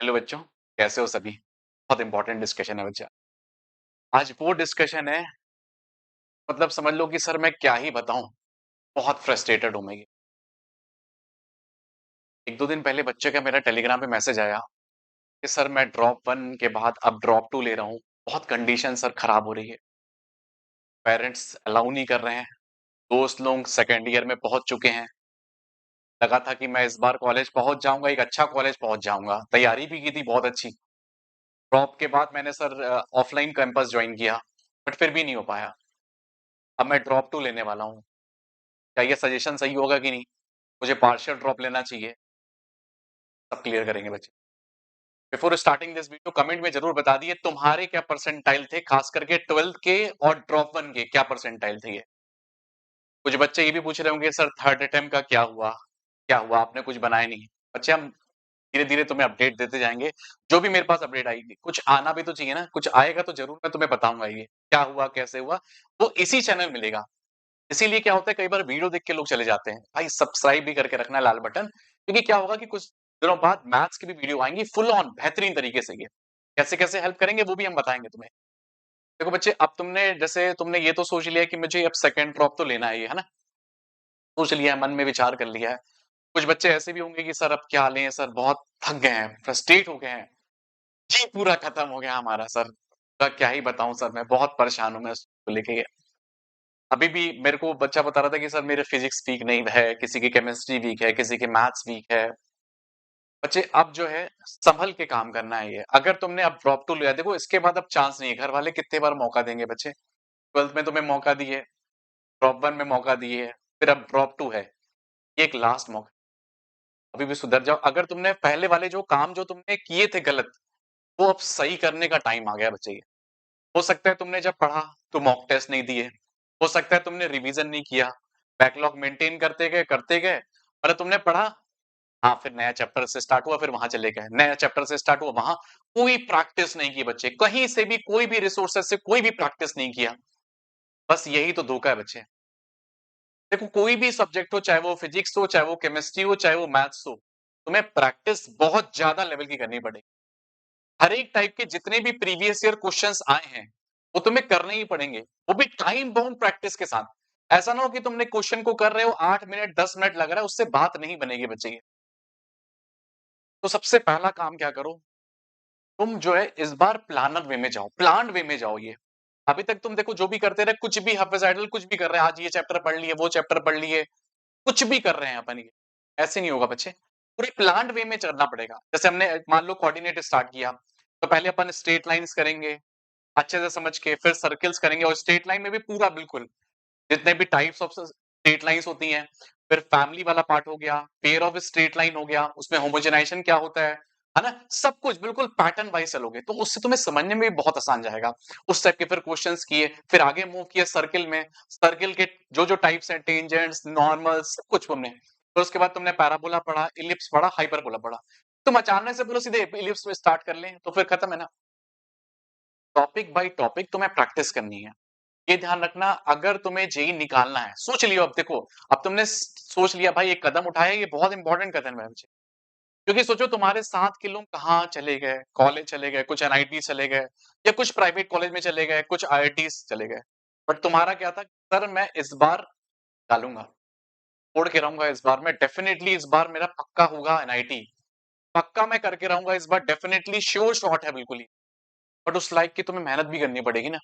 Hello बच्चों, कैसे हो सभी? बहुत इंपॉर्टेंट डिस्कशन है बच्चा। आज वो डिस्कशन है, मतलब समझ लो कि सर मैं क्या ही बताऊं, बहुत फ्रस्ट्रेटेड हूं मैं ये। एक दो दिन पहले बच्चे का मेरा टेलीग्राम पे मैसेज आया कि सर मैं ड्रॉप वन के बाद अब ड्रॉप टू ले रहा हूँ। बहुत कंडीशन सर खराब हो रही है, पेरेंट्स अलाउ नहीं कर रहे हैं। दोस्त लोग सेकेंड ईयर में पहुंच चुके हैं। लगा था कि मैं इस बार कॉलेज पहुंच जाऊंगा, एक अच्छा कॉलेज पहुंच जाऊंगा, तैयारी भी की थी बहुत अच्छी। ड्रॉप के बाद मैंने सर ऑफलाइन कैंपस ज्वाइन किया, बट फिर भी नहीं हो पाया। अब मैं ड्रॉप टू लेने वाला हूँ। क्या ये सजेशन सही होगा कि नहीं? मुझे पार्शियल ड्रॉप लेना चाहिए? सब क्लियर करेंगे बच्चे। Before starting this video comment में जरूर बता दिए तुम्हारे क्या परसेंटाइल थे, खास करके 12th के और ड्रॉप वन के क्या परसेंटाइल थे ये। कुछ बच्चे ये भी पूछ रहे होंगे सर थर्ड अटेम्प्ट का क्या हुआ, क्या हुआ, आपने कुछ बनाया नहीं। बच्चे हम धीरे धीरे तुम्हें अपडेट देते जाएंगे। जो भी मेरे पास अपडेट आएगी, कुछ आना भी तो चाहिए ना, कुछ आएगा तो जरूर मैं तुम्हें बताऊंगा ये क्या हुआ कैसे हुआ। वो इसी चैनल मिलेगा। इसीलिए क्या होता है, कई बार वीडियो देख के लोग चले जाते हैं, भाई सब्सक्राइब भी करके रखना लाल बटन, क्योंकि क्या होगा कि कुछ दिनों बाद मैथ्स की भी वीडियो आएंगी फुल ऑन बेहतरीन तरीके से। ये कैसे कैसे हेल्प करेंगे वो भी हम बताएंगे तुम्हें। देखो बच्चे, अब तुमने जैसे तुमने ये तो सोच लिया कि मुझे अब सेकंड ड्रॉप तो लेना है, ये है ना, सोच लिया है, मन में विचार कर लिया है। कुछ बच्चे ऐसे भी होंगे कि सर अब क्या लें, सर बहुत थक गए हैं, फ्रस्ट्रेट हो गए हैं, जी पूरा खत्म हो गया हमारा सर। क्या ही बताऊं सर, मैं बहुत परेशान हूं मैं उसको लेके। अभी भी मेरे को बच्चा बता रहा था कि सर मेरे फिजिक्स वीक नहीं है, किसी की केमिस्ट्री वीक है, किसी के मैथ्स वीक है। बच्चे अब जो है संभल के काम करना है ये। अगर तुमने अब ड्रॉप टू लिया, देखो इसके बाद अब चांस नहीं है। घर वाले कितने बार मौका देंगे बच्चे? 12th में तुम्हें मौका दिए, ड्रॉप वन में मौका दिए, फिर अब ड्रॉप टू है। ये एक लास्ट मौका, अभी भी सुधर जाओ। अगर तुमने पहले वाले जो काम जो तुमने किए थे गलत, वो अब सही करने का टाइम आ गया बच्चे। ये हो सकता है तुमने जब पढ़ा तो मॉक टेस्ट नहीं दिए, हो सकता है तुमने रिवीजन नहीं किया, बैकलॉग मेंटेन करते गए, पर तुमने पढ़ा, हाँ फिर नया चैप्टर से स्टार्ट हुआ, फिर वहां चले गए, नया चैप्टर से स्टार्ट हुआ, वहां कोई प्रैक्टिस नहीं की बच्चे, कहीं से भी कोई भी रिसोर्सेज से कोई भी प्रैक्टिस नहीं किया। बस यही तो धोखा है बच्चे। देखो कोई भी सब्जेक्ट हो, चाहे वो फिजिक्स हो, चाहे वो केमिस्ट्री हो, चाहे वो मैथ्स हो, तुम्हें प्रैक्टिस बहुत ज्यादा लेवल की करनी पड़ेगी। हर एक टाइप के जितने भी प्रीवियस ईयर क्वेश्चंस आए हैं, वो तुम्हें करने ही पड़ेंगे, वो भी टाइम बाउंड प्रैक्टिस के साथ। ऐसा ना हो कि तुमने क्वेश्चन को कर रहे हो 8 मिनट 10 मिनट लग रहा है, उससे बात नहीं बनेगी बच्चे की। तो सबसे पहला काम क्या करो, तुम जो है इस बार प्लानर वे में जाओ, प्लान वे में जाओ। ये अभी तक तुम देखो जो भी करते रहे, कुछ भी हाफिजाइडल कुछ भी कर रहे हैं, आज ये चैप्टर पढ़ लिए, वो चैप्टर पढ़ लिए, कुछ भी कर रहे हैं अपन ये। ऐसे नहीं होगा बच्चे, पूरे प्लान वे में चलना पड़ेगा। जैसे हमने मान लो कोऑर्डिनेट स्टार्ट किया, तो पहले अपन स्ट्रेट लाइंस करेंगे अच्छे से समझ के, फिर सर्कल्स करेंगे, और स्ट्रेट लाइन में भी पूरा बिल्कुल जितने भी टाइप्स ऑफ स्ट्रेट लाइंस होती हैं। फिर फैमिली वाला पार्ट हो गया, पेयर ऑफ स्ट्रेट लाइन हो गया, उसमें होमोजेनाइजेशन क्या होता है ना, सब कुछ बिल्कुल पैटर्न वाइज चलोगे तो उससे तुम्हें समझने में भी बहुत आसान जाएगा। उस टाइप के फिर क्वेश्चंस किए, फिर आगे मूव किए सर्किल में, सर्किल के जो जो टाइप्स हैं, टेंजेंट्स, नॉर्मल, सब कुछ तुमने। फिर उसके बाद तुमने पैराबोला पढ़ा, इलिप्स पढ़ा, हाइपरबोला पढ़ा। तुम अचानक से बोलो सीधे इलिप्स में स्टार्ट कर लें तो फिर खत्म है ना। टॉपिक बाय टॉपिक तुम्हें प्रैक्टिस करनी है। ये ध्यान रखना, अगर तुम्हें जेई निकालना है, सोच लियो अब देखो, अब तुमने सोच लिया भाई एक कदम उठाया, ये बहुत इंपॉर्टेंट कदम है मुझे। क्योंकि सोचो तुम्हारे साथ के लोग कहाँ चले गए, कॉलेज चले गए, कुछ एनआईटी चले गए, या कुछ प्राइवेट कॉलेज में चले गए, कुछ आईआईटी चले गए। बट तुम्हारा क्या था, सर मैं इस बार डालूंगा, छोड़ के रहूंगा इस बार, मैं डेफिनेटली इस बार मेरा पक्का होगा एनआईटी, पक्का मैं करके रहूंगा इस बार, डेफिनेटली श्योर शॉट है बिल्कुल ही। बट उस लाइक की तुम्हें मेहनत भी करनी पड़ेगी ना।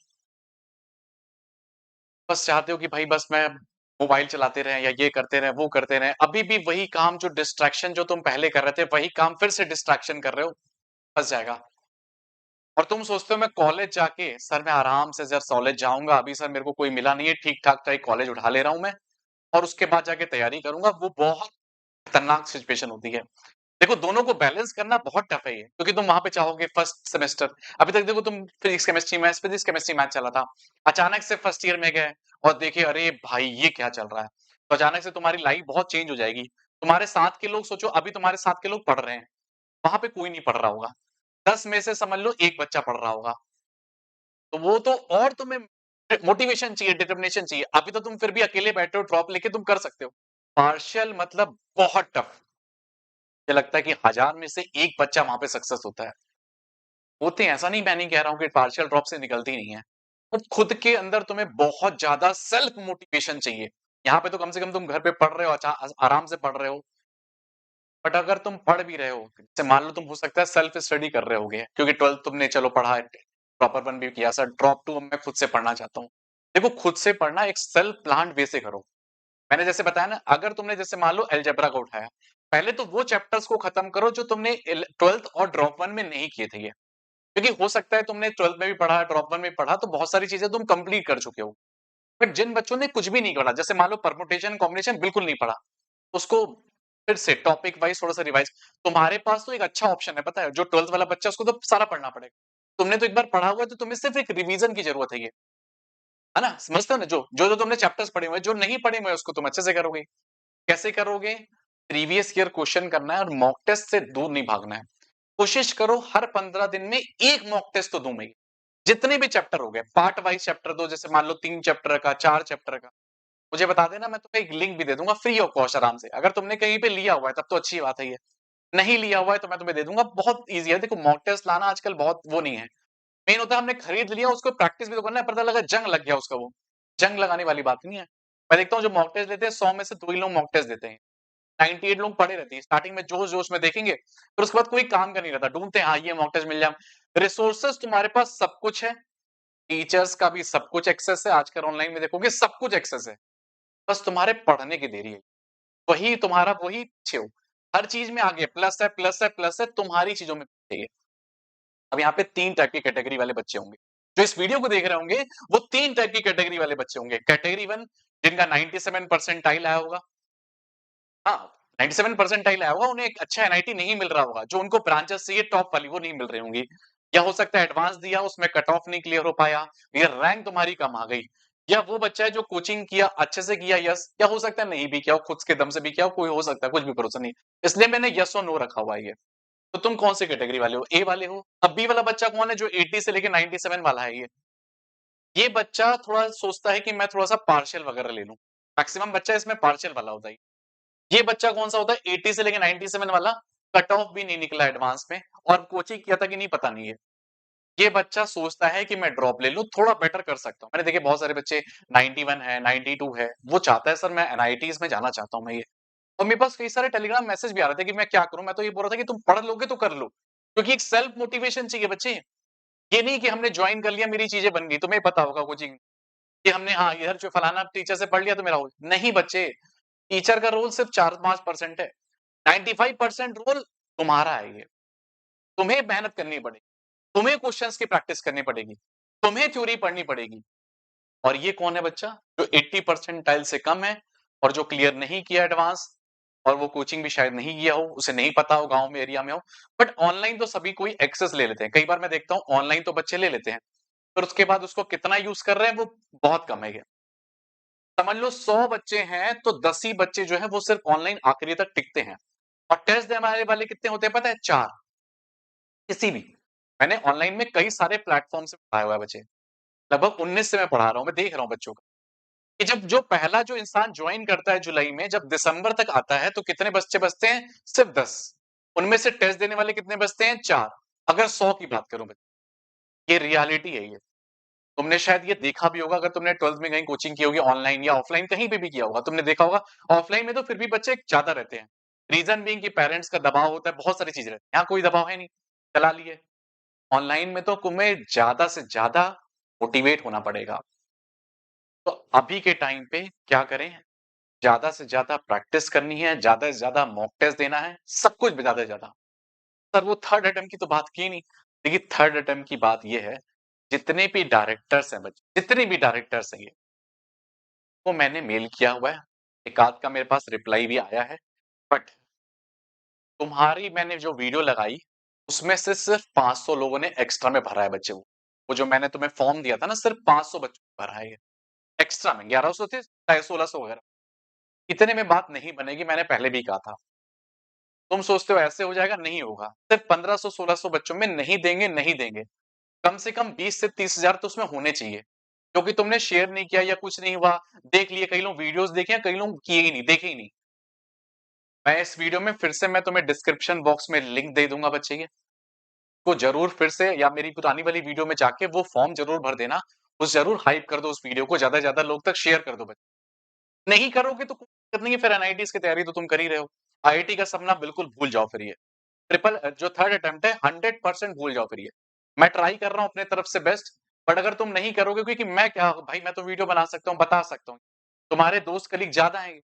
बस चाहते हो कि भाई बस मैं मोबाइल चलाते रहें, या ये करते रहें, वो करते रहें, अभी भी वही काम जो डिस्ट्रैक्शन जो तुम पहले कर रहे थे, वही काम फिर से डिस्ट्रैक्शन कर रहे हो, फंस जाएगा। और तुम सोचते हो मैं कॉलेज जाके सर मैं आराम से सर कॉलेज जाऊंगा, अभी सर मेरे को कोई मिला नहीं है, ठीक ठाक टाइप कॉलेज उठा ले रहा हूं मैं, और उसके बाद जाके तैयारी करूंगा, वो बहुत खतरनाक सिचुएशन होती है। देखो दोनों को बैलेंस करना बहुत टफ है ये, क्योंकि तुम वहां पे चाहोगे फर्स्ट सेमेस्टर, अभी तक देखो तुम फिजिक्स केमिस्ट्री मैथ चला था, अचानक से फर्स्ट ईयर में गए और देखिए अरे भाई ये क्या चल रहा है, तो अचानक से तुम्हारी लाइफ बहुत चेंज हो जाएगी। तुम्हारे साथ के लोग सोचो, अभी तुम्हारे साथ के लोग पढ़ रहे हैं, वहां पे कोई नहीं पढ़ रहा होगा, 10 में से समझ लो एक बच्चा पढ़ रहा होगा, तो वो तो और तुम्हें मोटिवेशन चाहिए, डिटर्मिनेशन चाहिए। अभी तो तुम फिर भी अकेले बैठे हो, ड्रॉप लेके तुम कर सकते हो। पार्शियल मतलब बहुत टफ, मुझे लगता है कि 1000 में से 1 बच्चा वहाँ पे सक्सेस होता है। होते हैं, ऐसा नहीं, मैं नहीं कह रहा हूँ कि पार्शियल ड्रॉप से निकलती नहीं है। बट खुद के अंदर तुम्हें बहुत ज़्यादा सेल्फ मोटिवेशन चाहिए। यहाँ पे तो कम से कम तुम घर पे पढ़ रहे हो, आराम से पढ़ रहे हो। बट अगर तुम पढ़ भी रहे हो, जैसे मान लो तुम हो सकता है सेल्फ स्टडी कर रहे होगे क्योंकि 12th तुमने चलो पढ़ा है, प्रॉपर 1 भी किया, सर ड्रॉप 2 मैं खुद से पढ़ना चाहता हूँ। देखो खुद से पढ़ना एक सेल्फ प्लान्ड वे से करो। मैंने जैसे बताया ना, अगर तुमने जैसे मान लो अलजेब्रा को उठाया, पहले तो वो चैप्टर्स को खत्म करो जो तुमने 12th और ड्रॉप 1 में नहीं किए थे ये। क्योंकि हो सकता है तुमने 12th में भी पढ़ा, ड्रॉप 1 में भी पढ़ा, तो बहुत सारी चीजें तुम कंप्लीट कर चुके हो। बट जिन बच्चों ने कुछ भी नहीं पढ़ा, जैसे मान लो परमुटेशन कॉम्बिनेशन बिल्कुल नहीं पढ़ा, उसको फिर से टॉपिक वाइज थोड़ा सा रिवाइज, तुम्हारे पास तो एक अच्छा ऑप्शन है, पता है, जो 12th वाला बच्चा उसको तो सारा पढ़ना पड़ेगा। तुमने तो एक बार पढ़ा हुआ है, तो तुम्हें सिर्फ एक रिवीजन की जरूरत है, ये है ना, समझते हो ना, जो जो जो तुमने चैप्टर्स पढ़े हुए हैं, जो नहीं पढ़े हुए उसको तुम अच्छे से करोगे। कैसे करोगे? प्रीवियस ईयर क्वेश्चन करना है और मॉक टेस्ट से दूर नहीं भागना है। कोशिश करो हर 15 दिन में एक मॉक टेस्ट तो दूं मैं। जितने भी चैप्टर हो गए, पार्ट वाइज चैप्टर दो, जैसे मान लो 3 चैप्टर का, 4 चैप्टर का, मुझे बता देना, मैं तुम्हें एक लिंक भी दे दूंगा फ्री ऑफ कॉस्ट आराम से। अगर तुमने कहीं पे लिया हुआ है तब तो अच्छी बात है, ये नहीं लिया हुआ है तो मैं तुम्हें दे दूंगा, बहुत ईजी है। देखो मॉक टेस्ट लाना आजकल बहुत वो नहीं है, मेन होता है हमने खरीद लिया, उसको प्रैक्टिस भी तो करना है, पता लगा जंग लग गया उसका, वो जंग लगाने वाली बात नहीं है। मैं देखता हूँ जो मॉक टेस्ट देते हैं 100 में से 2 ही लोग मॉक टेस्ट देते हैं, 98 लोग पढ़े रहते हैं। स्टार्टिंग में जोश-जोश में देखेंगे, फिर उसके बाद कोई काम का नहीं रहता। ढूँढते हैं, हाँ, ये मॉक टेस्ट मिल जाए। रिसोर्सेज़ तुम्हारे पास सब कुछ है, टीचर्स का भी सब कुछ एक्सेस है। आजकल ऑनलाइन में देखोगे सब कुछ एक्सेस है। बस तुम्हारे पढ़ने की देरी है। वही तुम्हारा वही पीछे हो। हर चीज़ में आगे प्लस है, प्लस है, प्लस है, तुम्हारी चीज़ों में पीछे है। अब यहाँ पे 3 टाइप की कैटेगरी वाले बच्चे होंगे। जो इस वीडियो को देख रहे होंगे, वो 3 टाइप की कैटेगरी वाले बच्चे होंगे। कैटेगरी 1 जिनका 97 परसेंटाइल आया होगा। हाँ, 97 परसेंटाइल आया होगा, उन्हें एक अच्छा एनआईटी नहीं मिल रहा होगा, जो उनको ब्रांचेस चाहिए टॉप वाली, वो नहीं मिल रही होंगी। या हो सकता है एडवांस दिया, उसमें कट ऑफ नहीं क्लियर हो पाया, या रैंक तुम्हारी कम आ गई। या वो बच्चा है जो कोचिंग किया, अच्छे से किया, यस, या हो सकता है नहीं भी किया हो, खुद के दम से भी किया हो, कोई हो सकता है, कुछ भी भरोसा नहीं। इसलिए मैंने यस और नो रखा हुआ है ये। तो तुम कौन सी कैटेगरी वाले हो? ए वाले हो? अब बी वाला बच्चा कौन है, जो 80 से लेके 97 वाला है ये? ये बच्चा थोड़ा सोचता है कि मैं थोड़ा-सा पार्शियल वगैरह ले लूँ। मैक्सिमम बच्चा इसमें पार्शियल वाला होता है। ये बच्चा कौन-सा होता है, 80 से लेके 97 वाला, कट ऑफ भी नहीं निकला एडवांस में, और कोचिंग किया था कि नहीं पता नहीं है। ये बच्चा सोचता है कि मैं ड्रॉप ले लूँ, थोड़ा बेटर कर सकता हूँ। मैंने देखे बहुत सारे बच्चे 91 है, 92 है, वो चाहता है सर मैं एनआईटीज़ में जाना चाहता हूँ मैं ये। और मेरे पास कई सारे टेलीग्राम मैसेज भी आ रहे थे कि मैं क्या करूँ? मैं तो ये बोल रहा था कि तुम पढ़ लोगे तो कर लो। क्योंकि एक सेल्फ मोटिवेशन चाहिए बच्चे। ये नहीं कि हमने जॉइन कर लिया, मेरी चीज़ें बन गई। तुम्हें पता होगा कोचिंग कि हमने, हाँ, इधर जो फलाना टीचर से पढ़ लिया तो मेरा हो, नहीं बच्चे, टीचर का रोल सिर्फ 4-5% है। 95% रोल तुम्हारा है ये। तुम्हें मेहनत करनी पड़ेगी, तुम्हें क्वेश्चंस की प्रैक्टिस करनी पड़ेगी, तुम्हें थ्योरी पढ़नी पड़ेगी। और ये कौन है बच्चा? जो 80 परसेंटाइल से कम है और जो क्लियर नहीं किया एडवांस, और वो कोचिंग भी शायद नहीं किया हो, उसे नहीं पता हो, गाँव में, एरिया में हो। बट ऑनलाइन तो सभी कोई एक्सेस ले लेते हैं। कई बार मैं देखता हूँ ऑनलाइन तो बच्चे ले लेते हैं, फिर उसके बाद उसको कितना यूज़ कर रहे हैं वो बहुत कम है ये। समझ लो 100 बच्चे हैं तो 10 ही बच्चे जो है वो सिर्फ ऑनलाइन आखिरी तक टिकते हैं। और टेस्ट देने वाले कितने होते हैं पता है? 4। किसी भी, मैंने ऑनलाइन में कई सारे प्लेटफ़ॉर्म से पढ़ाया हुआ है बच्चे। लगभग 19 से मैं पढ़ा रहा हूँ, मैं देख रहा हूँ बच्चों को, कि जब जो पहला जो इंसान जॉइन करता है जुलाई में, जब दिसंबर तक आता है तो कितने बच्चे बचते हैं? सिर्फ 10। उनमें से टेस्ट देने वाले कितने बचते हैं? 4। अगर 100 की बात करूँ मैं, ये रियलिटी है ये। तुमने शायद ये देखा भी होगा, अगर तुमने 12th में कहीं कोचिंग की होगी ऑनलाइन या ऑफलाइन, कहीं पे भी किया होगा, तुमने देखा होगा ऑफलाइन में तो फिर भी बच्चे ज़्यादा रहते हैं। रीज़न बीइंग कि पेरेंट्स का दबाव होता है, बहुत सारी चीज़ें रहती हैं। यहाँ कोई दबाव है नहीं, चला लिए। ऑनलाइन में तो तुम्हें ज़्यादा से ज़्यादा मोटिवेट होना पड़ेगा। तो अभी के टाइम पे क्या करें? ज़्यादा से ज़्यादा प्रैक्टिस करनी है, ज़्यादा से ज़्यादा मॉक टेस्ट देना है, सब कुछ ज़्यादा से ज़्यादा। सर वो थर्ड अटेम्प्ट की तो बात की नहीं। देखिए थर्ड अटेम्प्ट की बात ये है, जितने भी डायरेक्टर्स हैं बच्चे, जितने भी डायरेक्टर्स हैं ये, वो मैंने मेल किया हुआ है। एक आध का मेरे पास रिप्लाई भी आया है। बट तुम्हारी मैंने जो वीडियो लगाई, उसमें से सिर्फ 500 लोगों ने एक्स्ट्रा में भरा है बच्चे वो। वो जो मैंने तुम्हें फॉर्म दिया था ना, सिर्फ 500 बच्चों ने भरा है ये। एक्स्ट्रा में 1100 थे, चाहे 1600 वगैरह। इतने में बात नहीं बनेगी, मैंने पहले भी कहा था। तुम सोचते हो ऐसे हो जाएगा, नहीं होगा। सिर्फ 1500 1600 बच्चों में नहीं देंगे, नहीं देंगे। कम से कम 20 से 30,000 तो उसमें होने चाहिए। क्योंकि तुमने शेयर नहीं किया या कुछ नहीं हुआ, देख लिए, कई लोग वीडियोज़ देखे हैं, कई लोग किए ही नहीं, देखे ही नहीं। मैं इस वीडियो में फिर से मैं तुम्हें डिस्क्रिप्शन बॉक्स में लिंक दे दूंगा बच्चे ये, को जरूर फिर से या मेरी पुरानी वाली वीडियो में जाके वो फॉर्म जरूर भर देना, उस जरूर हाइप कर दो उस वीडियो को, ज्यादा से ज्यादा लोग तक शेयर कर दो बच्चे। नहीं करोगे तो कोई दिक्कत नहीं है, फिर एनआईटीज की तैयारी तो तुम कर ही रहे हो। आईआईटी का सपना बिल्कुल भूल जाओ फिर ये। ट्रिपल जो थर्ड अटेम्प्ट है 100% भूल जाओ फिर ये। मैं ट्राई कर रहा हूँ अपने तरफ से बेस्ट, बट अगर तुम नहीं करोगे, क्योंकि मैं क्या भाई, मैं तो वीडियो बना सकता हूँ, बता सकता हूँ। तुम्हारे दोस्त कलीग ज्यादा हैं,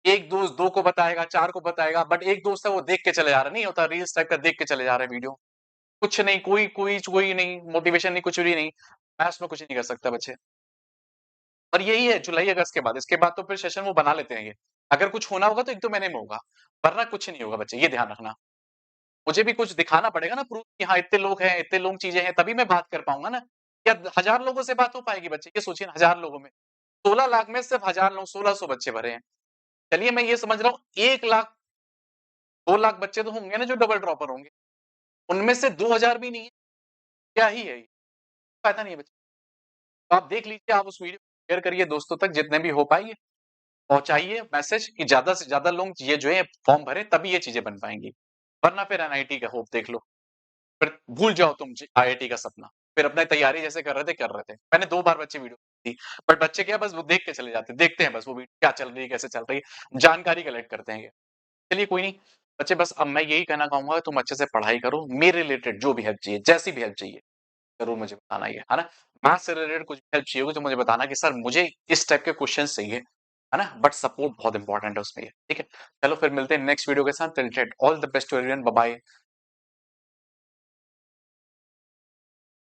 एक दोस्त 2 को बताएगा, 4 को बताएगा, बट एक दोस्त है वो देख के चले जा रहा है, नहीं होता रील्स टाइप का देख के चले जा रहे हैं वीडियो। कुछ नहीं, कोई नहीं, मोटिवेशन नहीं, कुछ भी नहीं। मैं उसमें कुछ नहीं कर सकता बच्चे। और यही है जुलाई अगस्त के बाद, इसके बाद तो फिर सेशन वो बना लेते हैं ये। अगर कुछ होना होगा तो 1-2 महीने में होगा, वरना कुछ नहीं होगा बच्चे, ये ध्यान रखना। मुझे भी कुछ दिखाना पड़ेगा ना प्रूफ कि हाँ, इतने लोग हैं, इतने लोग चीज़ें हैं, तभी मैं बात कर पाऊँगा ना। या 1000 लोगों से बात हो पाएगी बच्चे, ये सोचिए ना 1000 लोगों में। 16 लाख में सिर्फ 1000 लोग 1600 बच्चे भरे हैं। चलिए मैं ये समझ रहा हूँ 1 लाख 2 लाख बच्चे तो होंगे ना जो डबल ड्रॉपर होंगे। उनमें से 2000 भी नहीं है, क्या ही है ये? फायदा नहीं है बच्चे। तो आप देख लीजिए, आप उस वीडियो को शेयर करिए दोस्तों तक जितने भी हो पाएँगे। पहुँचाइए मैसेज कि ज़्यादा से ज़्यादा लोग ये जो है फॉर्म भरें, तभी ये चीज़ें बन पाएँगी। वरना फिर एनआईटी का होप देख लो। फिर भूल जाओ तुम आईआईटी का सपना। फिर अपनी तैयारी जैसे कर रहे थे। मैंने 2 बार बच्चे वीडियो दी, बट बच्चे क्या बस वो देख के चले जाते हैं, देखते हैं बस वो वीडियो क्या चल रही है, कैसे चल रही है, जानकारी कलेक्ट करते हैं ये। चलिए कोई नहीं, बच्चे बस अब मैं यही कहना चाहूँगा तुम अच्छे से पढ़ाई करो, मेरे रिलेटेड जो भी हेल्प चाहिए, जैसी भी हेल्प चाहिए, ज़रूर मुझे बताना है ना? मैथ्स से रिलेटेड कुछ हेल्प चाहिए होगी तो मुझे बताना कि सर मुझे इस टाइप के क्वेश्चन्स चाहिए, है ना? बट सपोर्ट बहुत इंपॉर्टेंट है उसमें ये, ठीक है? चलो फिर मिलते हैं नेक्स्ट वीडियो के साथ, till then all the best to everyone, bye bye.